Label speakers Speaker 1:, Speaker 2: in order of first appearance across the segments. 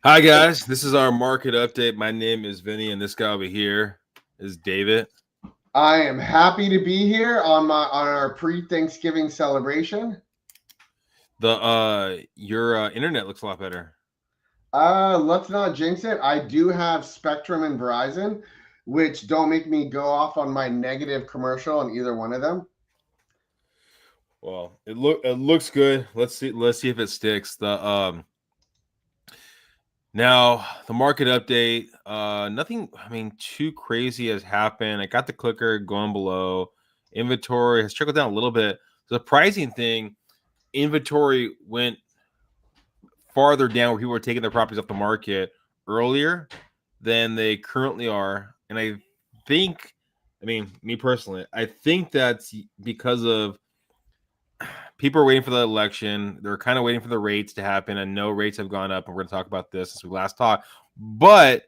Speaker 1: Hi guys, this is our market update. My name is Vinnie, and this guy over here is David.
Speaker 2: I am happy to be here on our pre-Thanksgiving celebration.
Speaker 1: Your internet looks a lot better.
Speaker 2: Let's not jinx it. I do have Spectrum and Verizon, which don't make me go off on my negative commercial on either one of them.
Speaker 1: Well, it looks good. Let's see if it sticks. Now the market update. Nothing. I mean, too crazy has happened. I got the clicker going below. Inventory has trickled down a little bit. The surprising thing, inventory went farther down where people were taking their properties off the market earlier than they currently are. And I think, me personally, I think that's because of people are waiting for the election. They're kind of waiting for the rates to happen, and no rates have gone up. And we're going to talk about this since we last talked. But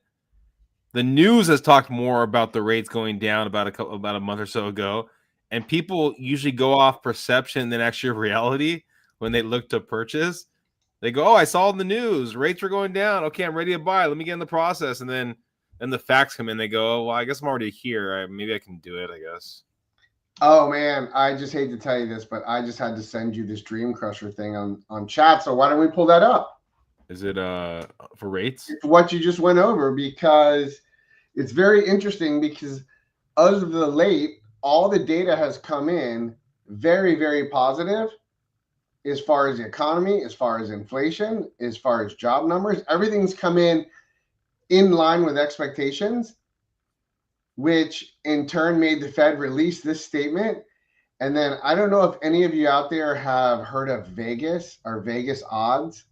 Speaker 1: the news has talked more about the rates going down about a month or so ago. And people usually go off perception than actually reality when they look to purchase. They go, oh, I saw in the news, rates are going down. Okay, I'm ready to buy. Let me get in the process. And then the facts come in. They go, oh, well, I guess I'm already here. Maybe I can do it, I guess.
Speaker 2: Oh, man, I just hate to tell you this, but I just had to send you this Dream Crusher thing on chat. So why don't we pull that up?
Speaker 1: Is it for rates?
Speaker 2: It's what you just went over, because it's very interesting, because as of the late, all the data has come in very, very positive as far as the economy, as far as inflation, as far as job numbers. Everything's come in line with expectations, which in turn made the Fed release this statement. And then I don't know if any of you out there have heard of Vegas or Vegas odds,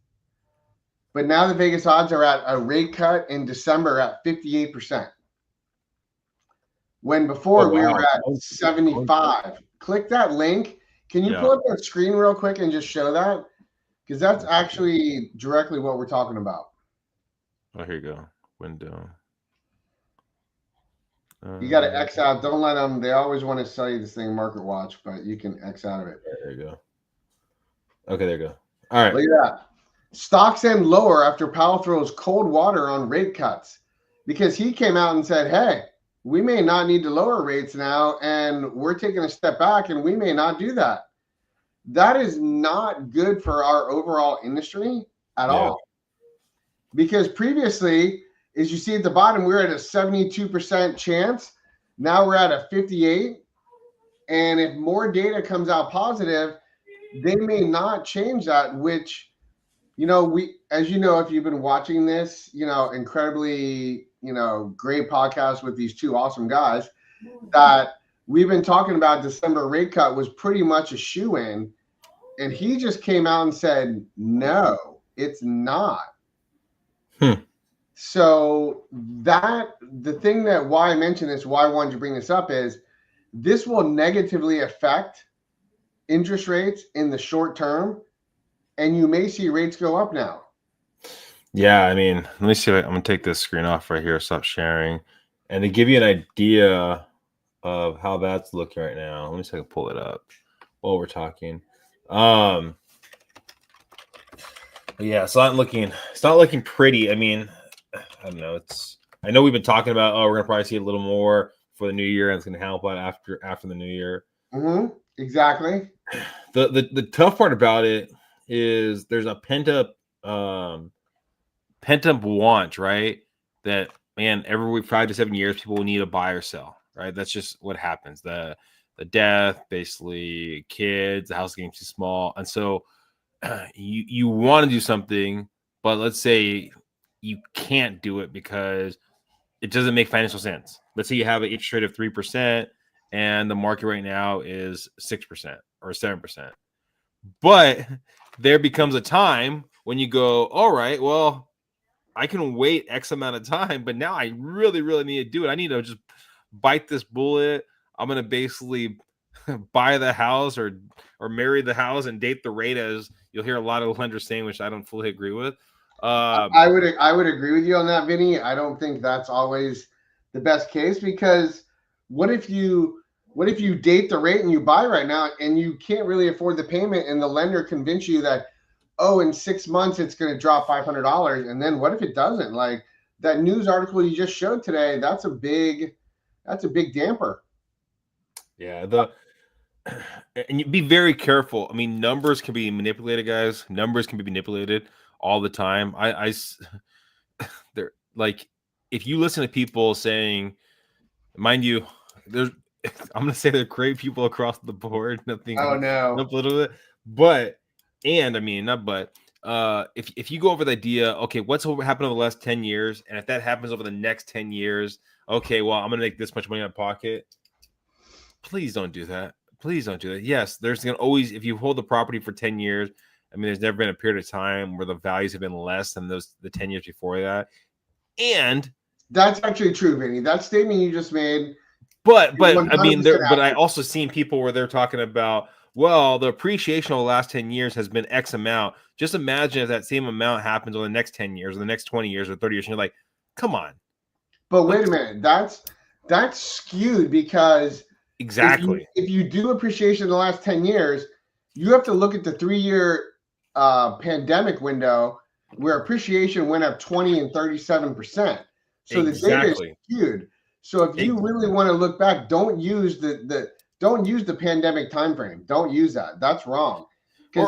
Speaker 2: but now the Vegas odds are at a rate cut in December at 58%. When before we were at 75. Click that link. Can you pull up that screen real quick and just show that? Because that's actually directly what we're talking about.
Speaker 1: Oh, here you go. Window.
Speaker 2: You got to X out. Don't let them. They always want to sell you this thing, Market Watch, but you can X out of it.
Speaker 1: There you go. Okay, there you go. All right.
Speaker 2: Look at that. Stocks end lower after Powell throws cold water on rate cuts, because he came out and said, hey, we may not need to lower rates now, and we're taking a step back, and we may not do that. That is not good for our overall industry at all. Because previously, as you see at the bottom, we're at a 72% chance. Now we're at a 58%. And if more data comes out positive, they may not change that, which, as you know, if you've been watching this, incredibly, great podcast with these two awesome guys, that we've been talking about December rate cut was pretty much a shoe-in. And he just came out and said, no, it's not. So the thing that why I mentioned this, why I wanted to bring this up, is this will negatively affect interest rates in the short term, and you may see rates go up now.
Speaker 1: Yeah, let me see. I'm going to take this screen off right here, stop sharing. And to give you an idea of how that's looking right now, let me see if I can pull it up while we're talking. Yeah, it's not looking pretty. I don't know. I know we've been talking about, we're gonna probably see a little more for the new year, and it's gonna help out after the new year.
Speaker 2: Exactly.
Speaker 1: The tough part about it is there's a pent up want, right? That, man, every 5 to 7 years people will need to buy or sell, right? That's just what happens. The death, basically, kids, the house getting too small, and so you want to do something, but let's say you can't do it because it doesn't make financial sense. Let's say you have an interest rate of 3% and the market right now is 6% or 7%. But there becomes a time when you go, all right, well, I can wait X amount of time, but now I really, really need to do it. I need to just bite this bullet. I'm going to basically buy the house or marry the house and date the rate, as you'll hear a lot of lenders saying, which I don't fully agree with.
Speaker 2: I would agree with you on that, Vinny. I don't think that's always the best case, because what if you date the rate and you buy right now and you can't really afford the payment, and the lender convince you that, oh, in 6 months it's going to drop $500, and then what if it doesn't? Like that news article you just showed today, that's a big damper.
Speaker 1: Yeah, and you be very careful. I mean, numbers can be manipulated, guys. Numbers can be manipulated all the time. They're like, if you listen to people saying, mind you, there's, I'm gonna say they're great people across the board. Nothing.
Speaker 2: Oh no.
Speaker 1: Up a little bit, but and I mean not but. If you go over the idea, okay, what's happened over the last 10 years, and if that happens over the next 10 years, okay, well, I'm gonna make this much money out of pocket. Please don't do that. Please don't do that. Yes, there's gonna always, if you hold the property for 10 years, I mean, there's never been a period of time where the values have been less than the 10 years before that. And
Speaker 2: that's actually true, Vinny. That statement you just made.
Speaker 1: But I mean, but I also seen people where they're talking about, well, the appreciation over the last 10 years has been X amount. Just imagine if that same amount happens over the next 10 years or the next 20 years or 30 years. And you're like, come on.
Speaker 2: But wait a minute. That's skewed because
Speaker 1: exactly.
Speaker 2: If you do appreciation in the last 10 years, you have to look at the 3-year pandemic window where appreciation went up 20 and 37%. So the data is skewed. So if you really want to look back, don't use the pandemic time frame. Don't use that. That's wrong.
Speaker 1: Or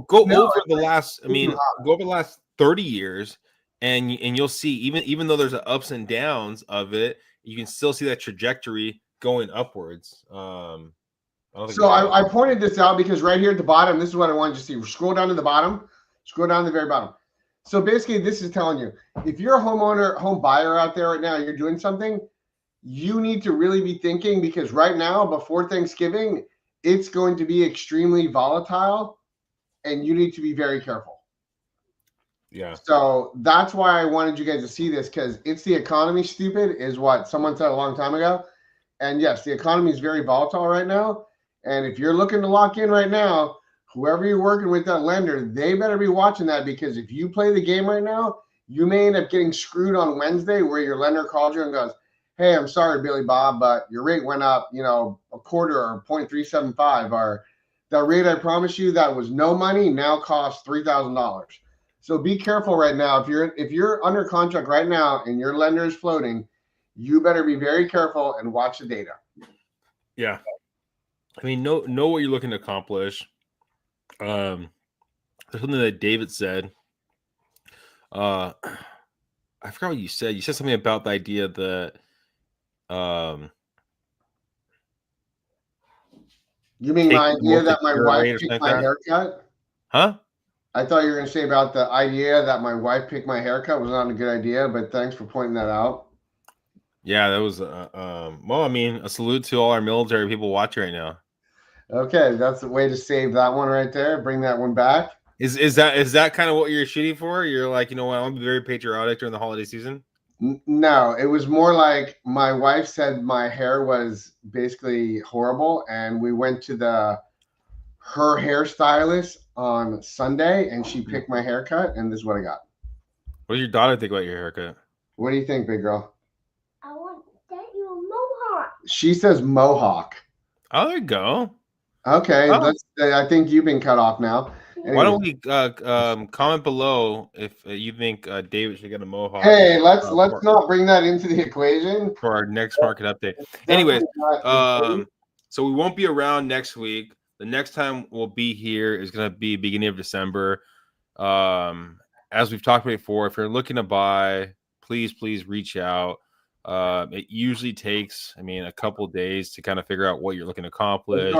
Speaker 1: go over the last, I mean, go over the last 30 years and you'll see, even though there's ups and downs of it, you can still see that trajectory going upwards.
Speaker 2: I pointed this out because right here at the bottom, this is what I wanted to see. Scroll down to the bottom. Scroll down to the very bottom. So basically, this is telling you, if you're a home buyer out there right now, you're doing something, you need to really be thinking, because right now, before Thanksgiving, it's going to be extremely volatile and you need to be very careful.
Speaker 1: Yeah.
Speaker 2: So that's why I wanted you guys to see this, because it's the economy, stupid, is what someone said a long time ago. And yes, the economy is very volatile right now. And if you're looking to lock in right now, whoever you're working with, that lender, they better be watching that, because if you play the game right now, you may end up getting screwed on Wednesday where your lender calls you and goes, hey, I'm sorry, Billy Bob, but your rate went up, a quarter or 0.375, or that rate I promised you that was no money now costs $3,000. So be careful right now. If you're under contract right now and your lender is floating, you better be very careful and watch the data.
Speaker 1: Yeah. I mean, know what you're looking to accomplish. There's something that David said. I forgot what you said. You said something about the idea that
Speaker 2: you mean my idea that my wife picked my haircut?
Speaker 1: Huh?
Speaker 2: I thought you were going to say about the idea that my wife picked my haircut was not a good idea, but thanks for pointing that out.
Speaker 1: Yeah, that was well, I mean, a salute to all our military people watching right now.
Speaker 2: Okay, that's the way to save that one right there. Bring that one back.
Speaker 1: Is that kind of what you're shooting for? You're like, you know what, I'm very patriotic during the holiday season?
Speaker 2: No, it was more like my wife said my hair was basically horrible, and we went to her hairstylist on Sunday, and she picked my haircut, and this is what I got.
Speaker 1: What does your daughter think about your haircut?
Speaker 2: What do you think, big girl?
Speaker 3: I want to get you a mohawk.
Speaker 2: She says mohawk.
Speaker 1: Oh, there you go.
Speaker 2: Okay, I think you've been cut off now.
Speaker 1: Anyways. Why don't we comment below if you think David should get a mohawk?
Speaker 2: Hey, let's not bring that into the equation
Speaker 1: for our next market update. Anyways, so we won't be around next week. The next time we'll be here is going to be beginning of December. As we've talked about before, if you're looking to buy, please reach out. It usually takes, a couple of days to kind of figure out what you're looking to accomplish.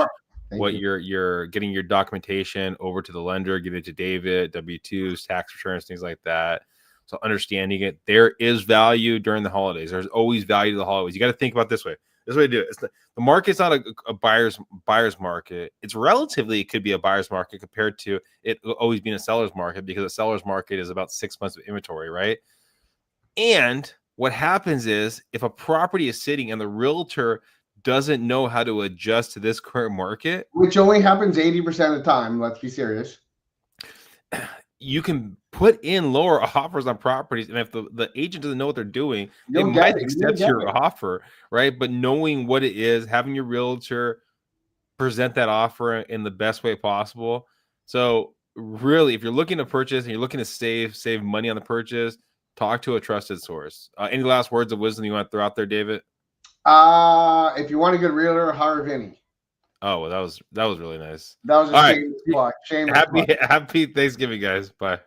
Speaker 1: What you're getting your documentation over to the lender, get it to David, W-2s, tax returns, things like that. So understanding it, there is value during the holidays. There's always value to the holidays. You got to think about it this way. This is what I do. The market's not a buyer's market. It's relatively, it could be a buyer's market compared to it always being a seller's market, because a seller's market is about 6 months of inventory, right? And what happens is, if a property is sitting and the realtor doesn't know how to adjust to this current market,
Speaker 2: which only happens 80% of the time, let's be serious,
Speaker 1: you can put in lower offers on properties, and if the agent doesn't know what they're doing, they might accept your offer, right? But knowing what it is, having your realtor present that offer in the best way possible. So really, if you're looking to purchase and you're looking to save money on the purchase, talk to a trusted source. Any last words of wisdom you want to throw out there, David?
Speaker 2: If you want a good realtor, hire Vinnie.
Speaker 1: Oh, well, that was really nice.
Speaker 2: That was a
Speaker 1: All right.
Speaker 2: shameless plug. Shameless plug.
Speaker 1: Happy Thanksgiving, guys. Bye.